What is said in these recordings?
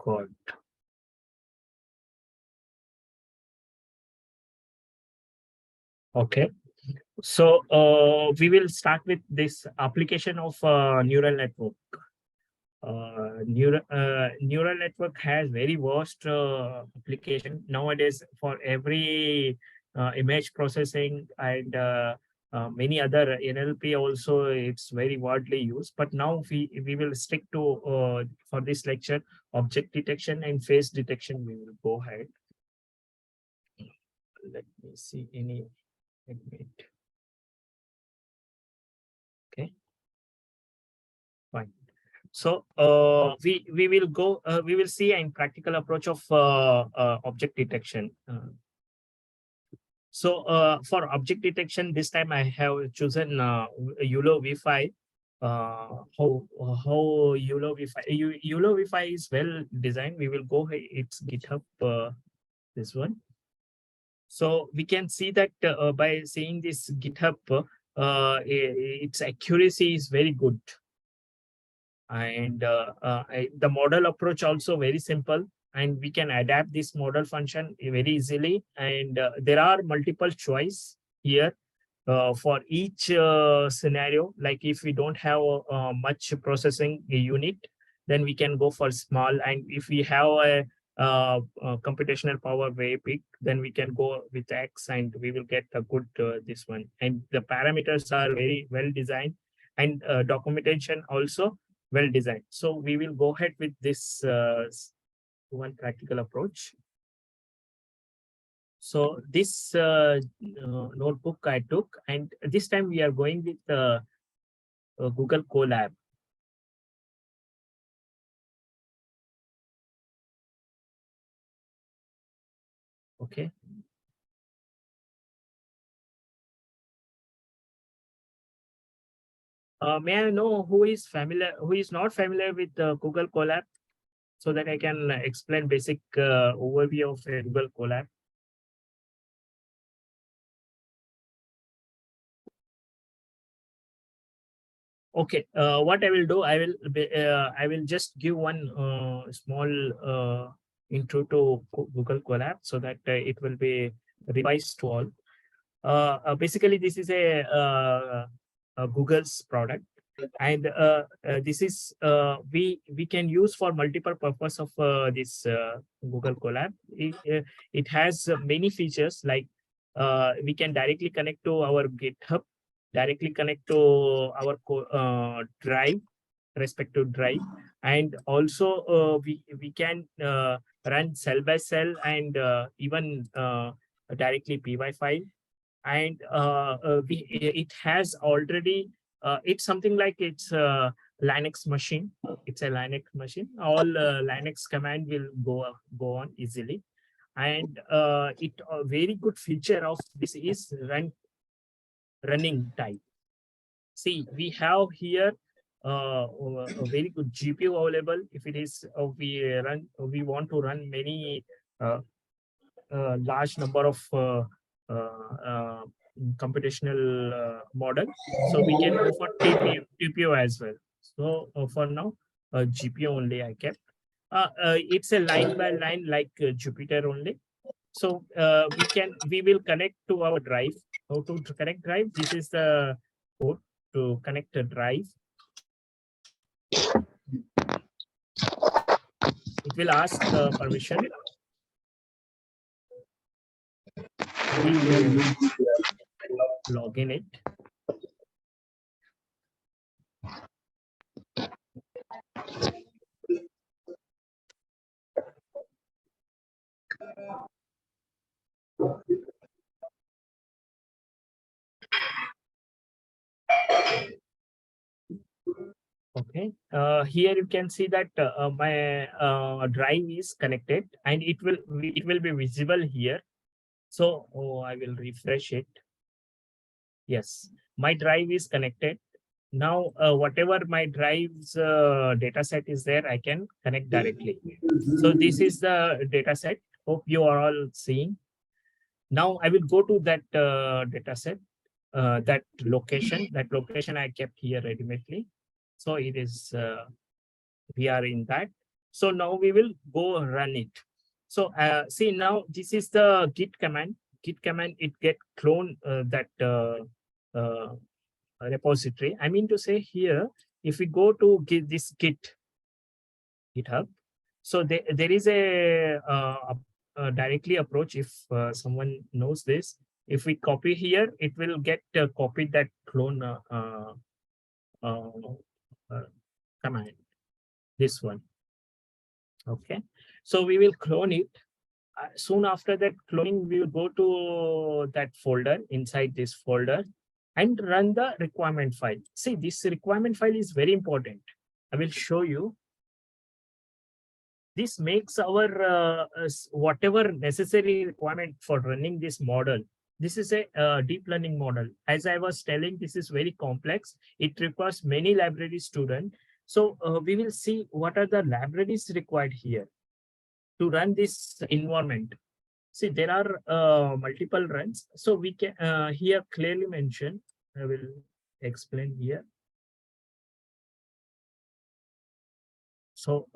God. Okay. So we will start with this application of neural network. Neural network has very vast application nowadays for every image processing and many other NLP also. It's very widely used, but now we will stick to for this lecture object detection and face detection. We will go ahead. Let me see any segment. Okay, fine. So we will go. We will see a practical approach of object detection. So for object detection, this time I have chosen YOLO V5. How YOLO V5? YOLO V5 is well designed. We will go. It's GitHub. This one. So we can see that by seeing this GitHub, its accuracy is very good. And the model approach also very simple, and we can adapt this model function very easily. And there are multiple choice here for each scenario. Like if we don't have much processing unit, then we can go for small. And if we have a computational power very big, then we can go with X, and we will get a good this one. And the parameters are very well designed, and documentation also well designed. So we will go ahead with this one practical approach. So this notebook I took, and this time we are going with Google Colab. Okay. May I know who is not familiar with Google Colab, so that I can explain basic overview of Google Colab? Okay. What I will do, I will just give one small intro to Google Colab, so that it will be revised to all. Basically, this is a Google's product, and this is we can use for multiple purpose of this Google Colab. It has many features, like we can directly connect to our GitHub, directly connect to our drive, respective drive, and also we can run cell by cell, and even directly py file. And it has already it's something like it's a Linux machine. It's a Linux machine. All Linux command will go on easily. And it a very good feature of this is running time. See, we have here a very good GPU available. If it is we want to run many large number of computational model, so we can go for TPU as well. So for now, GPU only I kept. It's a line by line like Jupyter only. So we will connect to our drive. How to connect drive? This is the code to connect a drive. It will ask permission. Log in it. Okay. Here you can see that my drive is connected, and it will be visible here. So I will refresh it. Yes, my drive is connected. Now, whatever my drive's data set is there, I can connect directly. So this is the data set. Hope you are all seeing. Now I will go to that data set, that location. That location I kept here ready-madely. So it is, we are in that. So now we will go run it. So see, now this is the git command. Git command, it get clone that uh, repository. I mean to say here, if we go to this GitHub, so there is a directly approach. If someone knows this, if we copy here, it will get copied that clone uh, uh, command, this one. Okay, so we will clone it. Soon after that cloning, we will go to that folder, inside this folder, and run the requirement file. See, this requirement file is very important. I will show you. This makes our whatever necessary requirement for running this model. This is a deep learning model. As I was telling, this is very complex. It requires many library students. So we will see what are the libraries required here to run this environment. See, there are multiple runs. So we can here clearly mention, I will explain here. So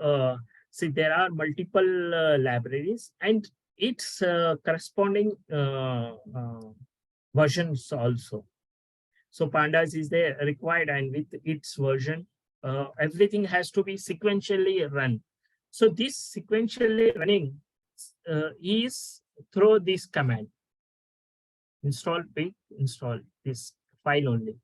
see, there are multiple libraries and its corresponding versions also. So pandas is there required, and with its version, everything has to be sequentially run. So this sequentially running is through this command, install pip install this file only.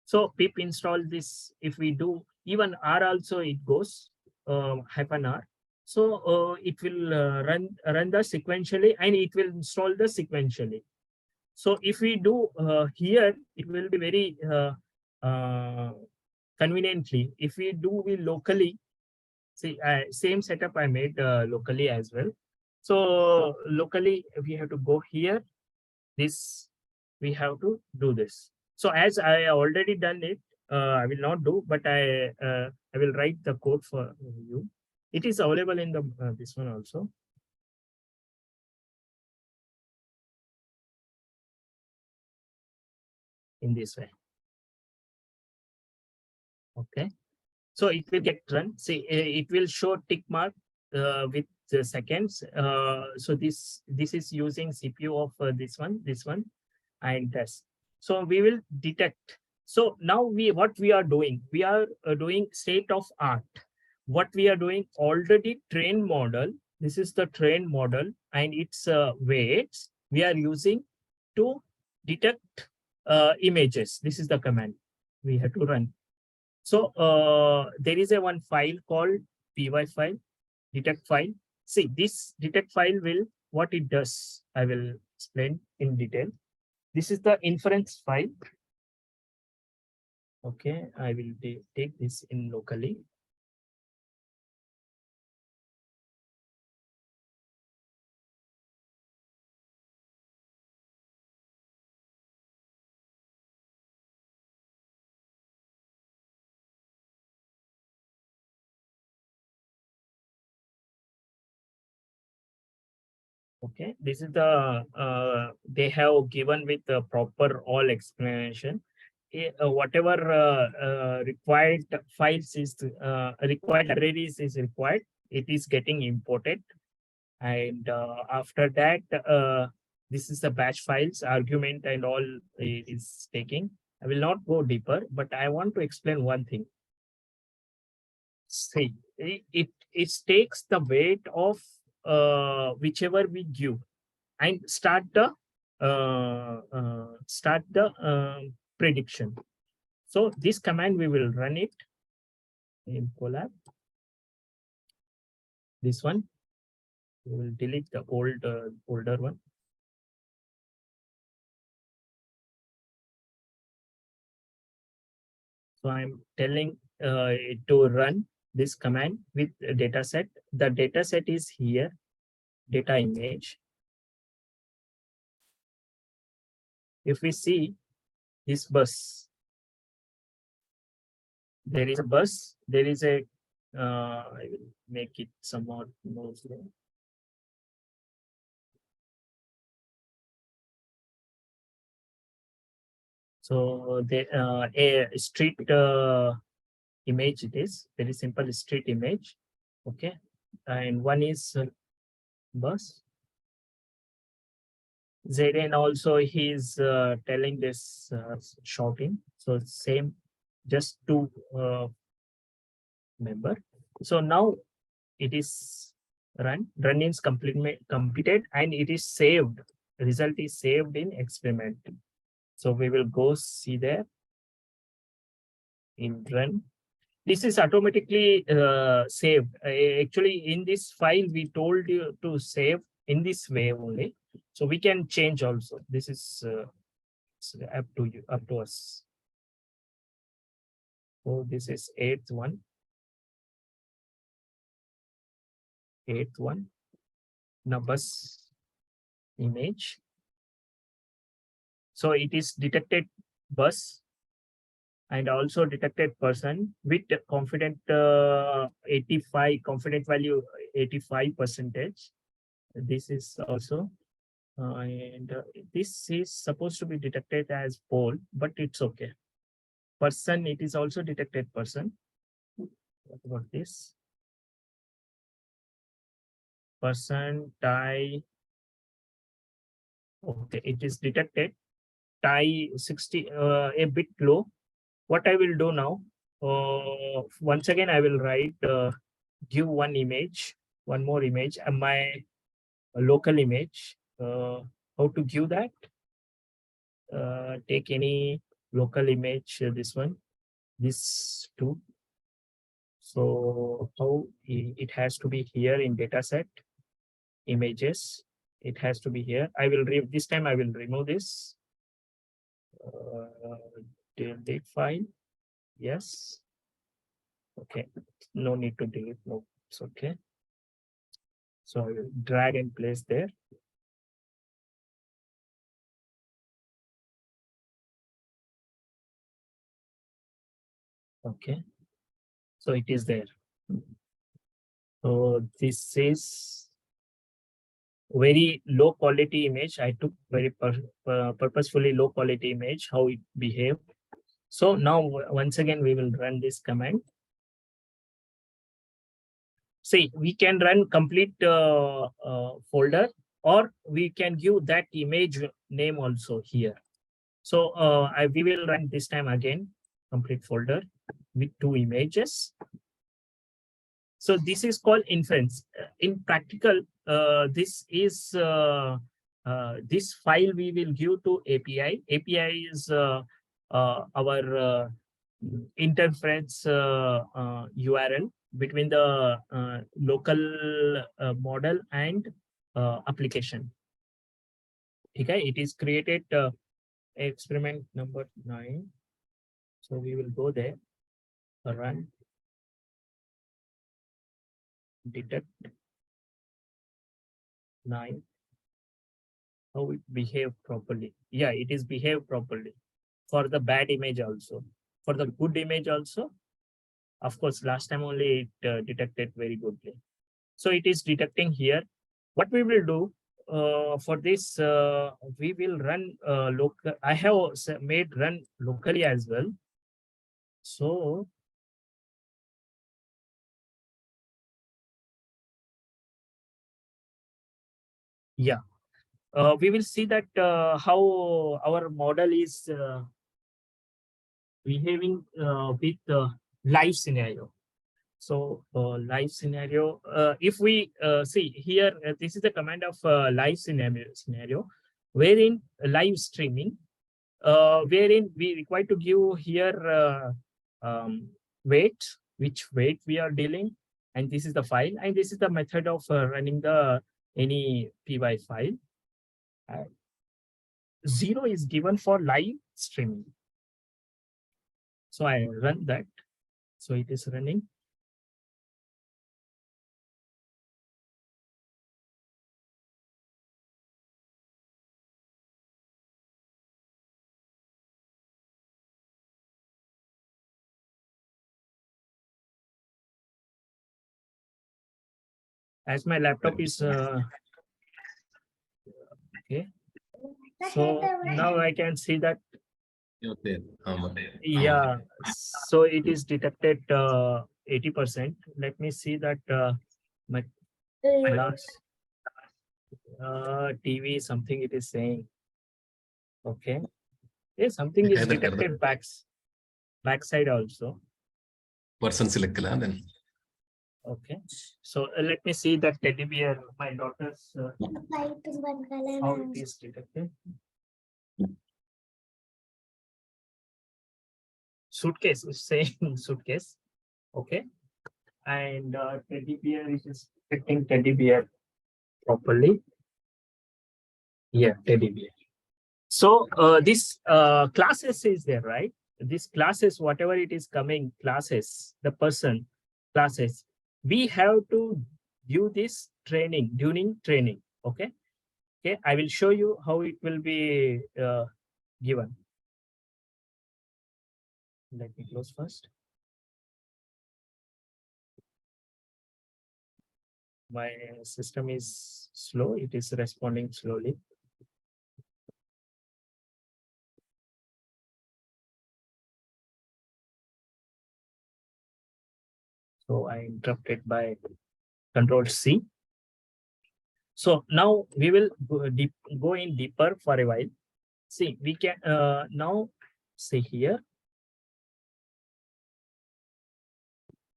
So pip install this, if we do even R also, it goes -R. So it will run the sequentially, and it will install the sequentially. So if we do here, it will be very conveniently. If we do we locally, see, same setup I made locally as well. So locally, we have to go here. This we have to do this. So as I already done it, I will not do, but I will write the code for you. It is available in the this one also. In this way. Okay. So it will get run. See, it will show tick mark with the seconds. So this is using CPU of this one, and test. So we will detect. So now what we are doing, we are doing state of art. What we are doing, already trained model. This is the trained model, and its weights we are using to detect images. This is the command we have to run. So there is a one file called py file, detect file. See, this detect file will, what it does, I will explain in detail. This is the inference file. Okay, I will take this in locally. Okay, this is the they have given with the proper all explanation. Whatever required files is required libraries is required, it is getting imported. And after that, this is the batch files, argument and all is taking. I will not go deeper, but I want to explain one thing. See, it takes the weight of whichever we give, and start the prediction. So this command we will run it in Colab. This one we will delete the older one. So I'm telling it to run this command with a data set. The data set is here, data image. If we see this bus, there is a bus, there is a, I will make it somewhat more slow. So a street image it is, very simple street image. Okay. and one is bus. Zayden also he's telling this shouting. So same, just two member. So now it is run is completed and it is saved. Result is saved in experiment. So we will go see there in run. This is automatically saved. Actually, in this file, we told you to save in this way only. So we can change also. This is up to you, up to us. So this is eighth one. Eighth one. Now bus image. So it is detected bus and also detected person with confident 85 confident value 85%. This is also and this is supposed to be detected as pole, but it's okay. Person, it is also detected person. What about this? Person tie. Okay, it is detected. Tie 60 a bit low. What I will do now, once again, I will write give one image, one more image, and my local image. How to give that? Take any local image, this one, this two. So how it has to be here in dataset images. It has to be here. I will this time I will remove this. Delete file. Yes. Okay. No need to delete. No, it's okay. So I will drag and place there. Okay. So it is there. So this is very low quality image. I took very purposefully low quality image, how it behaved. So now once again, we will run this command. See, we can run complete folder, or we can give that image name also here. So we will run this time again, complete folder with two images. So this is called inference. In practical, this is this file we will give to API. API is our interference URL between the local model and application. Okay, it is created experiment number 9. So we will go there, run, detect 9. How it behave properly. Yeah, it is behave properly for the bad image also. For the good image also, of course, last time only it detected very goodly. So it is detecting here. What we will do for this, we will run local. I have made run locally as well. So yeah, we will see that how our model is behaving with live scenario. So live scenario, if we see here, this is the command of live scenario, wherein live streaming, wherein we require to give here weight, which weight we are dealing, and this is the file, and this is the method of running the any py file. 0 is given for live streaming. So I run that. So it is running. As my laptop is okay. So now I can see that. Yeah. So it is detected 80%. Let me see that My last TV something it is saying. Okay. Yeah, something is detected backside also. Person select then. Okay. So let me see that teddy bear, my daughter's how it is detected. Suitcase is saying suitcase. Okay. And teddy bear is detecting teddy bear properly. Yeah, teddy bear. So this classes is there, right? This classes, whatever it is coming, classes, the person, classes, we have to do this training during training. Okay. Okay. I will show you how it will be given. Let me close first. My system is slow. It is responding slowly. So I interrupted by Control C. So now we will go in deeper for a while. See, we can now see here.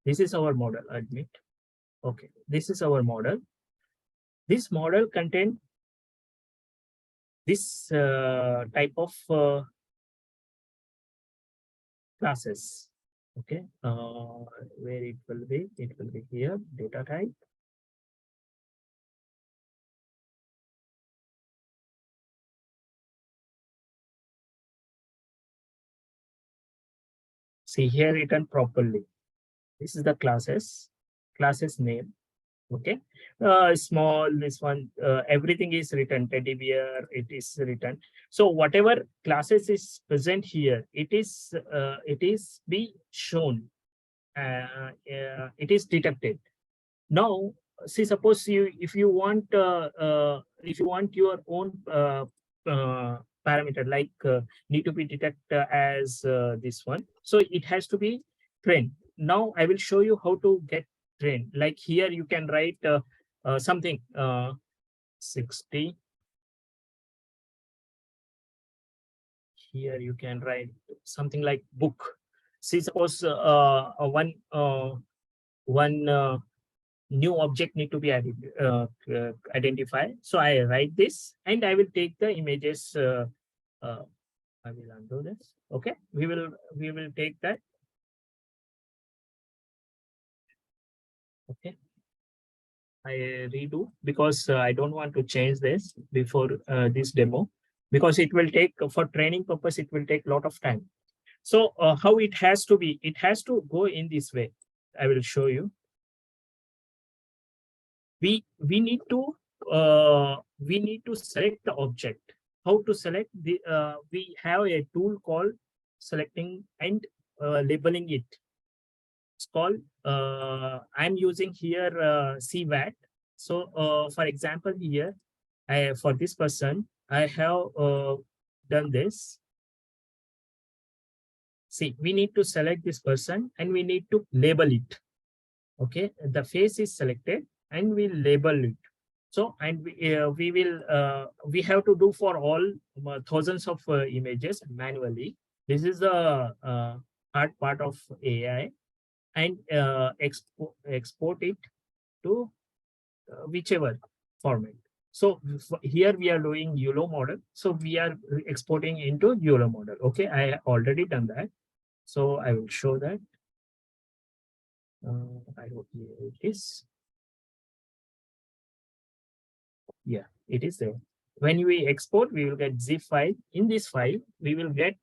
This is our model, admit. Okay, this is our model. This model contain this type of classes. Okay, where it will be here, data type. See here written properly. This is the classes name. Okay, small, this one, everything is written, teddy bear, it is written. So whatever classes is present here, it is be shown, it is detected. Now see, suppose if you want your own parameter, like need to be detected as this one, so it has to be trained. Now I will show you how to get trained. Like here you can write something 60. Here you can write something like book. See, suppose one new object need to be added, identified. So I write this and I will take the images. I will undo this. Okay, we will take that. Okay, I redo because I don't want to change this before this demo, because it will take, for training purpose, it will take a lot of time. So how it has to be, it has to go in this way. I will show you. We need to select the object. How to select the we have a tool called selecting and labeling it. It's called I'm using here CVAT. So for example, here for this person I have done this. See, we need to select this person and we need to label it. Okay, the face is selected and we label it. So, and we have to do for all thousands of images manually. This is the hard part of AI, and export it to whichever format. So here we are doing YOLO model. So we are exporting into YOLO model. Okay, I already done that. So I will show that. I hope it is. Yeah, it is there. When we export, we will get zip file. In this file, we will get,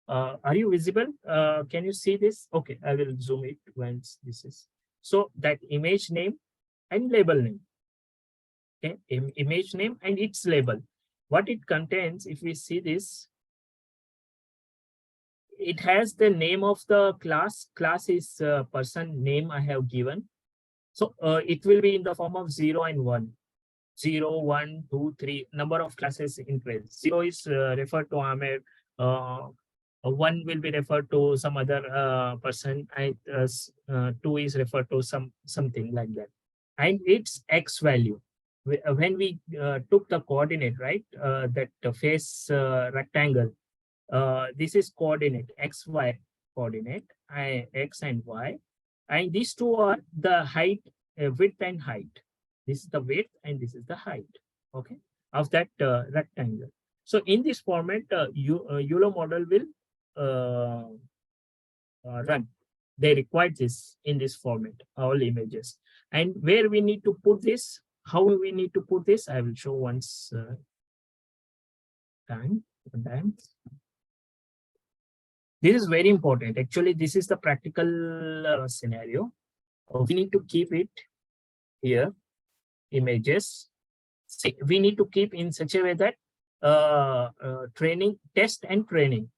are you visible? Can you see this? Okay, I will zoom it once this is. So that image name and label name. Okay, image name and its label. What it contains, if we see this, it has the name of the class. Class is person name I have given. So it will be in the form of 0 and 1. 0, 1, 2, 3, number of classes in place. 0 is referred to Ahmed. 1 will be referred to some other person. 2 is referred to something like that. and its x value. When we took the coordinate, right, that face rectangle, this is coordinate xy coordinate, x and y, and these two are the height, width and height. This is the width and this is the height, okay, of that rectangle. So in this format, Euler model will run. They require this in this format, all images. And where we need to put this, how we need to put this, I will show once time. This is very important. Actually, this is the practical scenario. We need to keep it here, images. See, we need to keep in such a way that training, test and training.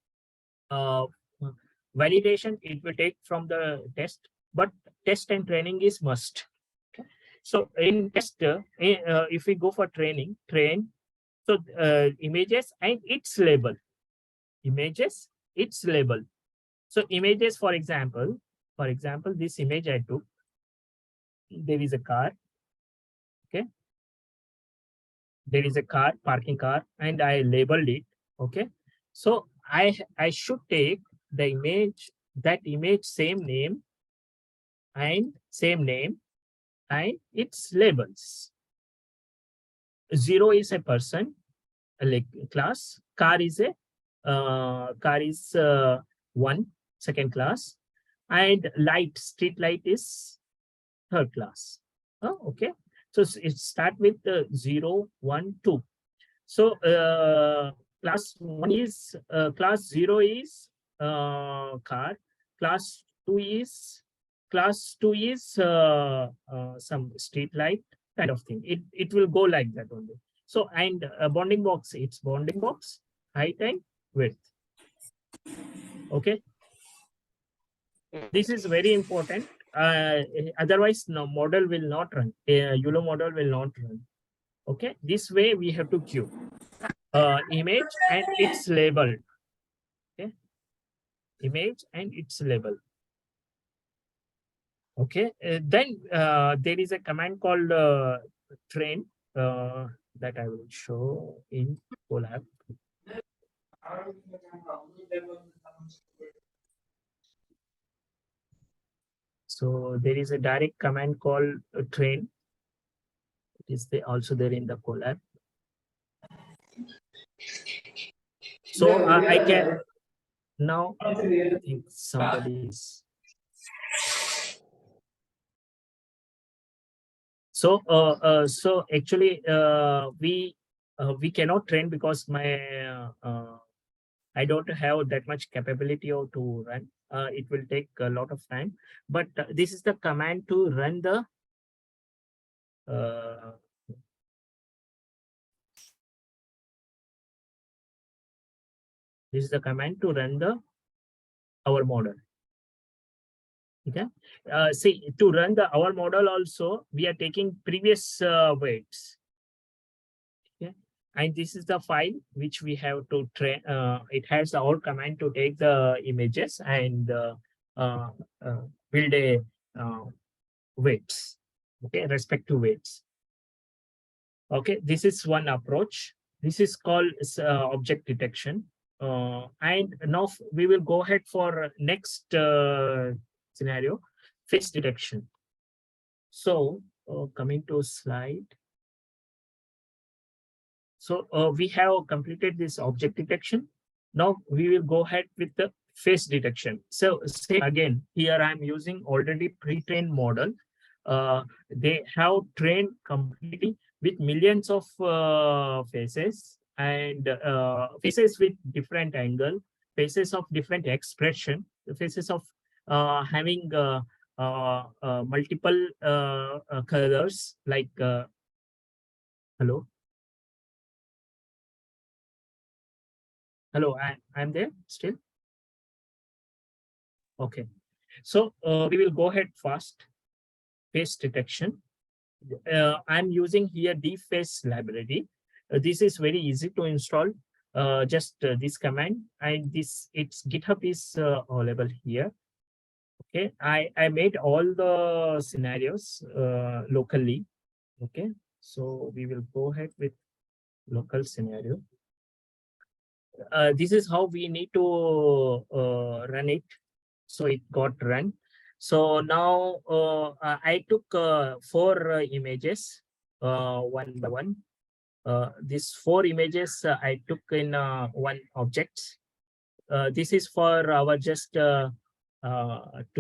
Validation, it will take from the test, but test and training is must. Okay. So in test, if we go for training, so images and its label. Images, its label. So images, for example, this image I took, there is a car. Okay. There is a car, parking car, and I labeled it. Okay. So I should take the image, that image, same name and its labels. 0 is a person, like class. Car is one, second class, and light, street light is third class. Oh, okay. So it start with 0, 1, 2. So class 1 is class 0 is car. Class 2 is some street light kind of thing. It will go like that only. So, and bounding box, it's bounding box, height and width. Okay. This is very important. Otherwise, no model will not run. Euler model will not run. Okay. This way we have to queue image and its label. Okay. Image and its label. Okay. Then there is a command called train that I will show in Colab. So there is a direct command called train. It is also there in the Colab. So I can now, I think somebody is. So so actually we cannot train because my I don't have that much capability to run. It will take a lot of time, but this is the command to run the this is the command to run our model. Okay. See, to run our model also, we are taking previous weights. Okay. And this is the file which we have to train. It has our command to take the images and build a weights. Okay, respective weights. Okay, this is one approach. This is called object detection. And now we will go ahead for next scenario, face detection. So coming to slide. So we have completed this object detection. Now we will go ahead with the face detection. So say again, here I'm using already pre-trained model. They have trained completely with millions of faces and faces with different angle, faces of different expression, faces of having multiple colors like hello. Hello, I'm there still. Okay, so we will go ahead fast. Face detection. I'm using here DFace library. This is very easy to install. Just this command, and its GitHub is available here. Okay, I made all the scenarios locally. Okay, so we will go ahead with local scenario. This is how we need to run it. So it got run. So now I took 4 images one by one. These 4 images I took in one object. This is for our just to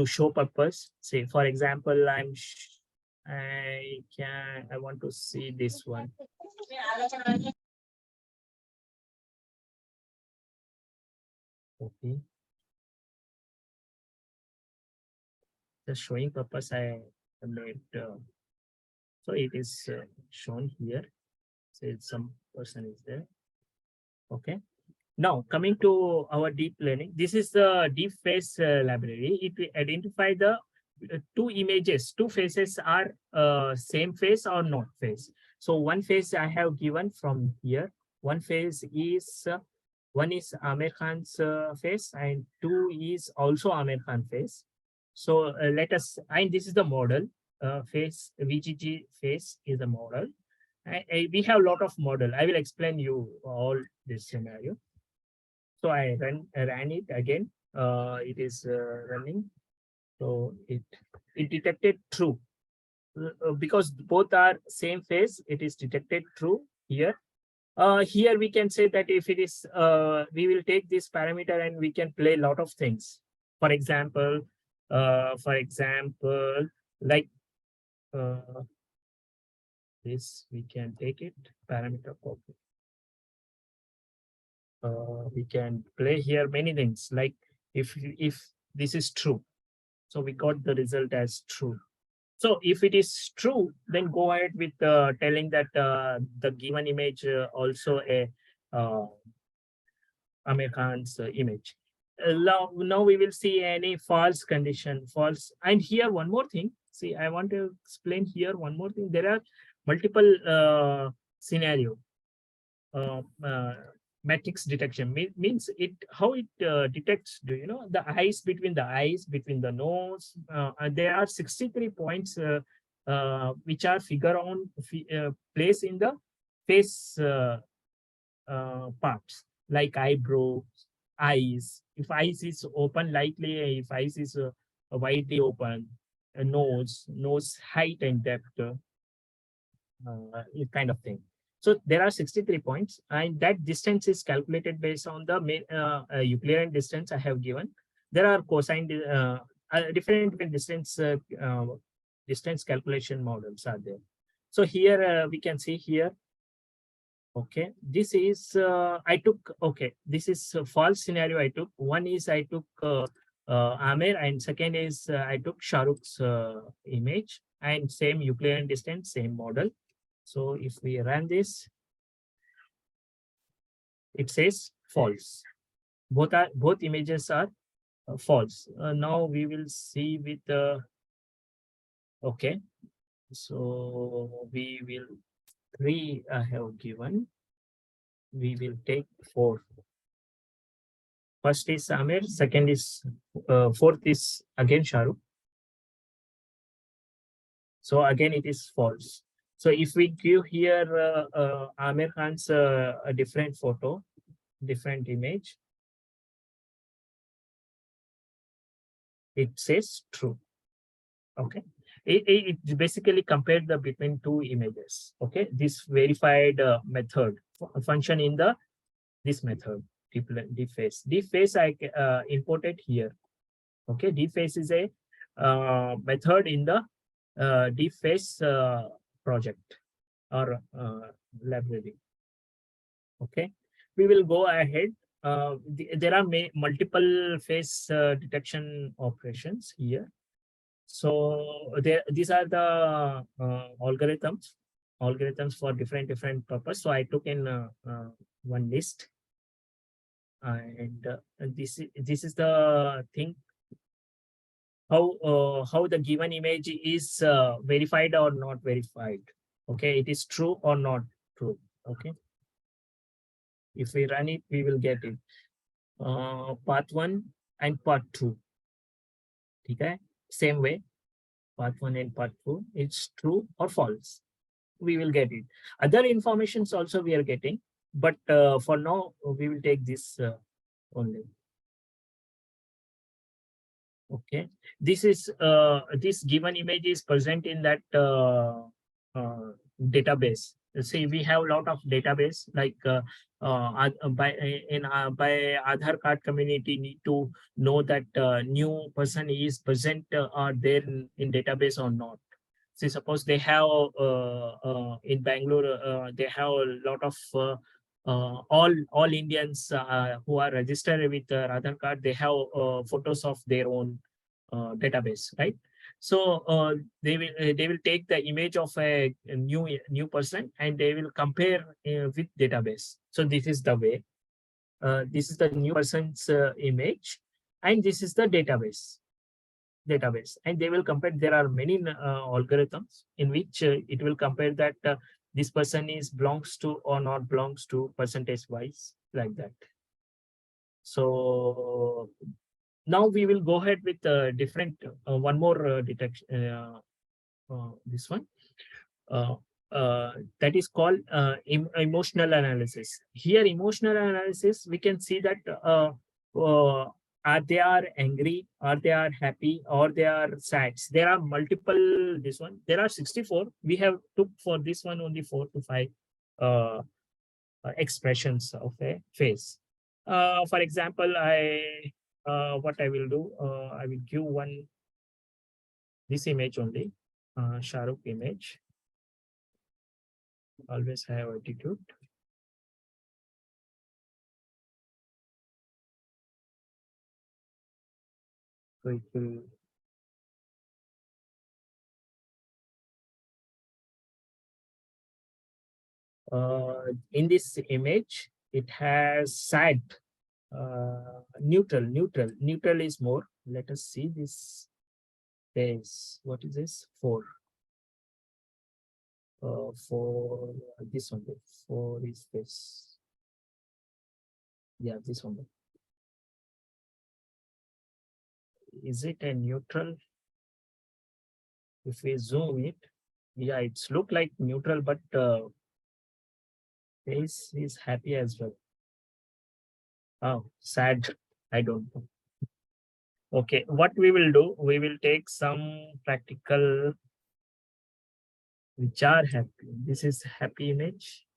show purpose. Say, for example, I want to see this one. Okay. The showing purpose I made. So it is shown here. Say some person is there. Okay. Now coming to our deep learning, this is the deep face library. It will identify the 2 images, 2 faces are same face or not face. So one face I have given from here. One face is one is Aamir Khan's face, and 2 is also Aamir Khan face. So let us, and this is the model face. VGG face is the model. We have a lot of model. I will explain you all this scenario. So I ran it again. It is running. So it detected true. Because both are same face, it is detected true here. Here we can say that if it is, we will take this parameter and we can play a lot of things. For example, like this, we can take it parameter copy. We can play here many things, like if this is true, so we got the result as true. So if it is true, then go ahead with telling that the given image also a Aamir Khan's image. Now we will see any false condition, false. And here one more thing. See, I want to explain here one more thing. There are multiple scenario. Uh, matrix detection means it how it detects, do you know, the eyes, between the nose, and there are 63 points which are figure on place in the face parts, like eyebrows, eyes. If eyes is open lightly, if eyes is widely open, nose height and depth, kind of thing. So there are 63 points, and that distance is calculated based on the Euclidean distance I have given. There are cosine different distance calculation models are there. So here we can see here. Okay, this is I took. Okay, this is a false scenario I took. One is I took Aamir, and second is I took Shah Rukh's image, and same Euclidean distance, same model. So if we run this, it says false. Both images are false. Now we will see with okay. So we will 3 I have given. We will take 4. First is Aamir, second is fourth is again Shah Rukh. So again it is false. So if we give here Aamir Khan's a different photo, different image, it says true. Okay, it basically compared the between 2 images. Okay, this verified method function in the this method deep face I imported here. Okay, deep face is a method in the deep face project or library. Okay, we will go ahead. There are multiple face detection operations here. So these are the algorithms for different purpose. So I took in one list, and this is the thing, how the given image is verified or not verified. Okay, it is true or not true. Okay, if we run it, we will get it. Part 1 and part 2. Okay, same way, path 1 and path 2, it's true or false. We will get it. Other informations also we are getting, but for now we will take this only. Okay, this is this given image is present in that database. See, we have a lot of database like by Aadhaar card community need to know that new person is present or there in database or not. See, suppose they have in Bangalore, they have a lot of all Indians who are registered with Aadhaar card. They have photos of their own database, right? So they will take the image of a new person and they will compare with database. So this is the way. This is the new person's image, and this is the database and they will compare. There are many algorithms in which it will compare that this person is belongs to or not belongs to percentage wise, like that. So now we will go ahead with different one more detection, this one that is called emotional analysis. Here emotional analysis, we can see that are they are angry, or they are happy, or they are sad. There are multiple, this one, there are 64. We have took for this one only 4 to 5 expressions of a face. For example, what I will do, I will give one, this image only, Shah Rukh image. Always have attitude. So it will in this image, it has sad, neutral is more. Let us see this face. What is this? 4. For this one, 4 is this. Yeah, this one. Is it a neutral? If we zoom it, yeah, it's look like neutral, but face is happy as well. Oh, sad. I don't know. Okay, what we will do, we will take some practical which are happy. This is happy image.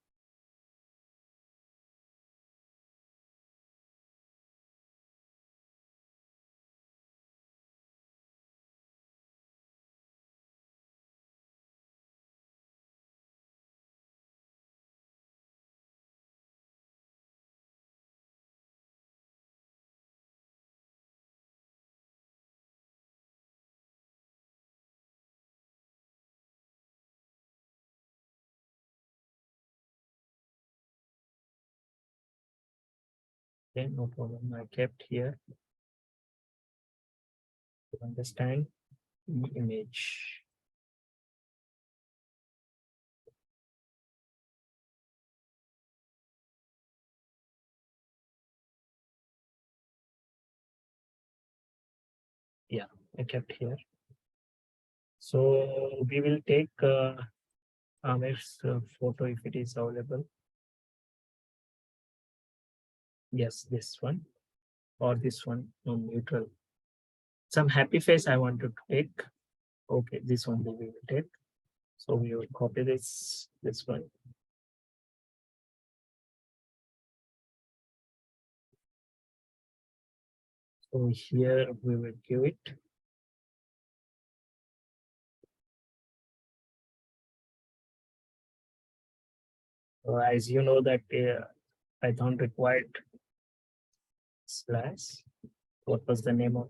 Okay, no problem. I kept here to understand the image. Yeah, I kept here. So we will take Amir's photo if it is available. Yes, this one or this one, no, neutral. Some happy face I wanted to take. Okay, this one we will take. So we will copy this one. So here we will give it. As you know that Python required slash. What was the name of